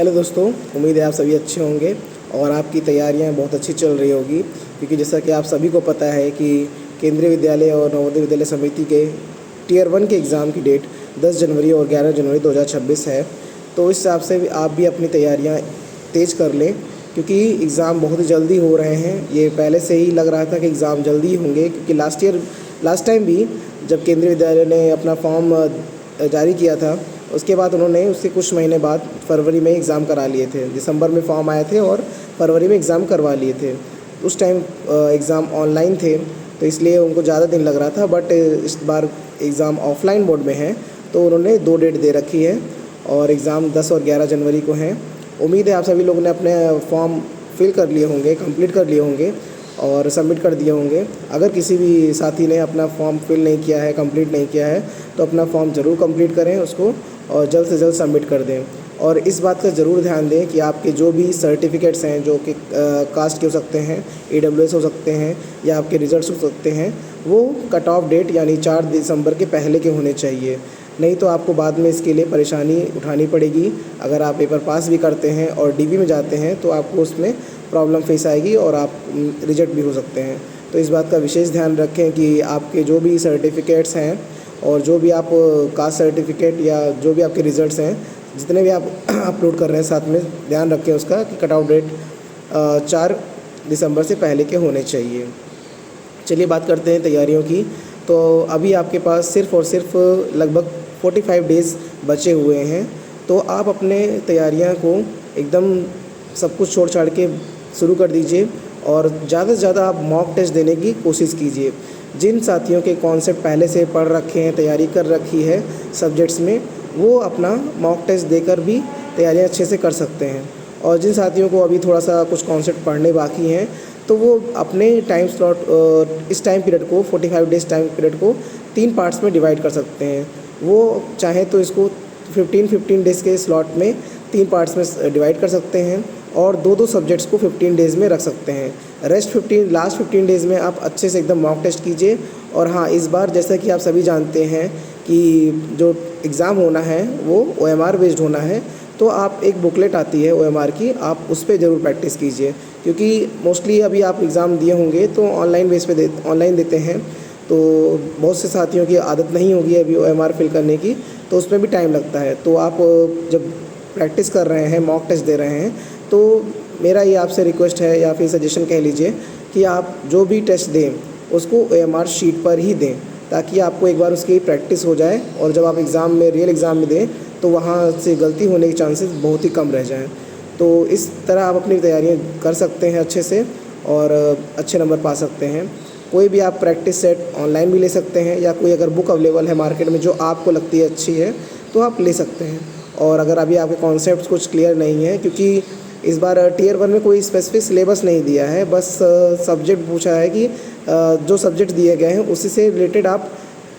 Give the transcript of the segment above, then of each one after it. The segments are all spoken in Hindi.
हेलो दोस्तों, उम्मीद है आप सभी अच्छे होंगे और आपकी तैयारियां बहुत अच्छी चल रही होगी। क्योंकि जैसा कि आप सभी को पता है कि केंद्रीय विद्यालय और नवोदय विद्यालय समिति के टियर 1 के एग्ज़ाम की डेट 10 जनवरी और 11 जनवरी 2026 है। तो इस हिसाब से आप भी अपनी तैयारियां तेज़ कर लें, क्योंकि एग्ज़ाम बहुत जल्दी हो रहे हैं। ये पहले से ही लग रहा था कि एग्ज़ाम जल्दी ही होंगे, क्योंकि लास्ट टाइम भी जब केंद्रीय विद्यालय ने अपना फॉर्म जारी किया था, उसके बाद उन्होंने उसके कुछ महीने बाद फरवरी में एग्ज़ाम करा लिए थे। दिसंबर में फॉर्म आए थे और फरवरी में एग्ज़ाम करवा लिए थे। उस टाइम एग्ज़ाम ऑनलाइन थे, तो इसलिए उनको ज़्यादा दिन लग रहा था। बट इस बार एग्ज़ाम ऑफलाइन मोड में है, तो उन्होंने 2 डेट दे रखी है और एग्ज़ाम 10 और 11 जनवरी को हैं। उम्मीद है आप सभी लोगों ने अपने फॉर्म फिल कर लिए होंगे, कंप्लीट कर लिए होंगे और सबमिट कर दिए होंगे। अगर किसी भी साथी ने अपना फॉर्म फिल नहीं किया है, कंप्लीट नहीं किया है, तो अपना फॉर्म ज़रूर कंप्लीट करें उसको और जल्द से जल्द सबमिट कर दें। और इस बात का ज़रूर ध्यान दें कि आपके जो भी सर्टिफिकेट्स हैं, जो कि कास्ट के हो सकते हैं, AWS हो सकते हैं या आपके रिजल्ट्स हो सकते हैं, वो कट ऑफ डेट यानी 4 दिसंबर के पहले के होने चाहिए। नहीं तो आपको बाद में इसके लिए परेशानी उठानी पड़ेगी। अगर आप पेपर पास भी करते हैं और DV में जाते हैं, तो आपको उसमें प्रॉब्लम फेस आएगी और आप रिजेक्ट भी हो सकते हैं। तो इस बात का विशेष ध्यान रखें कि आपके जो भी सर्टिफिकेट्स हैं और जो भी आप कास्ट सर्टिफिकेट या जो भी आपके रिज़ल्ट्स हैं, जितने भी आप अपलोड कर रहे हैं, साथ में ध्यान रखें उसका कि कट आउट डेट 4 दिसंबर से पहले के होने चाहिए। चलिए बात करते हैं तैयारियों की। तो अभी आपके पास सिर्फ़ और सिर्फ लगभग 45 डेज़ बचे हुए हैं। तो आप अपने तैयारियां को एकदम सब कुछ छोड़ छाड़ के शुरू कर दीजिए और ज़्यादा से ज़्यादा आप मॉक टेस्ट देने की कोशिश कीजिए। जिन साथियों के कॉन्सेप्ट पहले से पढ़ रखे हैं, तैयारी कर रखी है सब्जेक्ट्स में, वो अपना मॉक टेस्ट देकर भी तैयारियां अच्छे से कर सकते हैं। और जिन साथियों को अभी थोड़ा सा कुछ कॉन्सेप्ट पढ़ने बाकी हैं, तो वो अपने टाइम स्लॉट इस टाइम पीरियड को 45 डेज़ टाइम पीरियड को 3 पार्ट्स में डिवाइड कर सकते हैं। वो चाहे तो इसको 15 डेज़ के स्लॉट में 3 पार्ट्स में डिवाइड कर सकते हैं और 2-2 सब्जेक्ट्स को 15 डेज़ में रख सकते हैं। लास्ट 15 डेज़ में आप अच्छे से एकदम मॉक टेस्ट कीजिए। और हाँ, इस बार जैसा कि आप सभी जानते हैं कि जो एग्ज़ाम होना है वो OMR बेस्ड होना है। तो आप एक बुकलेट आती है OMR की, आप उस पर ज़रूर प्रैक्टिस कीजिए। क्योंकि मोस्टली अभी आप एग्ज़ाम दिए होंगे तो ऑनलाइन बेस पे ऑनलाइन देते हैं, तो बहुत से साथियों की आदत नहीं होगी अभी OMR फिल करने की, तो उसमें भी टाइम लगता है। तो आप जब प्रैक्टिस कर रहे हैं, मॉक टेस्ट दे रहे हैं, तो मेरा ये आपसे रिक्वेस्ट है या फिर सजेशन कह लीजिए कि आप जो भी टेस्ट दें उसको OMR शीट पर ही दें, ताकि आपको एक बार उसकी प्रैक्टिस हो जाए और जब आप एग्ज़ाम में रियल एग्ज़ाम में दें तो वहाँ से गलती होने के चांसेस बहुत ही कम रह जाएं। तो इस तरह आप अपनी तैयारियां कर सकते हैं अच्छे से और अच्छे नंबर पा सकते हैं। कोई भी आप प्रैक्टिस सेट ऑनलाइन भी ले सकते हैं या कोई अगर बुक अवेलेबल है मार्केट में जो आपको लगती है अच्छी है, तो आप ले सकते हैं। और अगर अभी आपके कॉन्सेप्ट्स कुछ क्लियर नहीं है, क्योंकि इस बार टियर 1 में कोई स्पेसिफिक सिलेबस नहीं दिया है, बस सब्जेक्ट पूछा है कि जो सब्जेक्ट दिए गए हैं उसी से रिलेटेड आप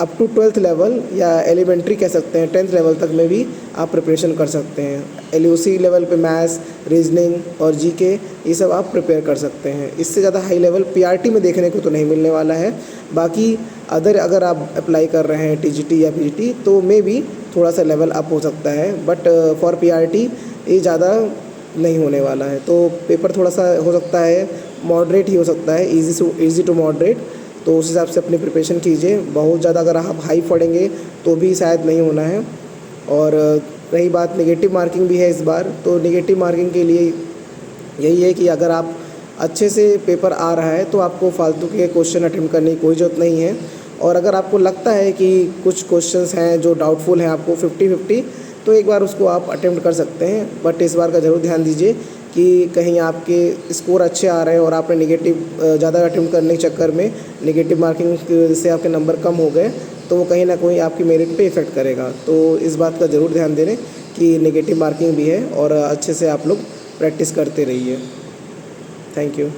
अप टू 12th लेवल या एलिमेंट्री कह सकते हैं, 10th लेवल तक में भी आप प्रिपरेशन कर सकते हैं। LOC लेवल पे मैथ्स, रीजनिंग और GK ये सब आप प्रिपेयर कर सकते हैं। इससे ज़्यादा हाई लेवल PRT में देखने को तो नहीं मिलने वाला है। बाकी अगर आप अप्लाई कर रहे हैं TGT या PGT, तो मे भी थोड़ा सा लेवल अप हो सकता है, बट फॉर PRT ये ज़्यादा नहीं होने वाला है। तो पेपर थोड़ा सा हो सकता है मॉडरेट ही हो सकता है, ईज़ी टू मॉडरेट। तो उस हिसाब से अपनी प्रिपरेशन कीजिए। बहुत ज़्यादा अगर आप हाई पढ़ेंगे तो भी शायद नहीं होना है। और रही बात नेगेटिव मार्किंग भी है इस बार, तो नेगेटिव मार्किंग के लिए यही है कि अगर आप अच्छे से पेपर आ रहा है तो आपको फालतू के क्वेश्चन अटेम्प्ट करने की कोई ज़रूरत नहीं है। और अगर आपको लगता है कि कुछ क्वेश्चंस हैं जो डाउटफुल हैं आपको 50-50, तो एक बार उसको आप अटेम्प्ट कर सकते हैं। बट इस बार का ज़रूर ध्यान दीजिए कि कहीं आपके स्कोर अच्छे आ रहे हैं और आपने नेगेटिव ज़्यादा अटेम्प्ट करने के चक्कर में नेगेटिव मार्किंग की वजह से आपके नंबर कम हो गए, तो वो कहीं ना कहीं आपकी मेरिट पे इफ़ेक्ट करेगा। तो इस बात का ज़रूर ध्यान दें कि नेगेटिव मार्किंग भी है और अच्छे से आप लोग प्रैक्टिस करते रहिए। Thank you.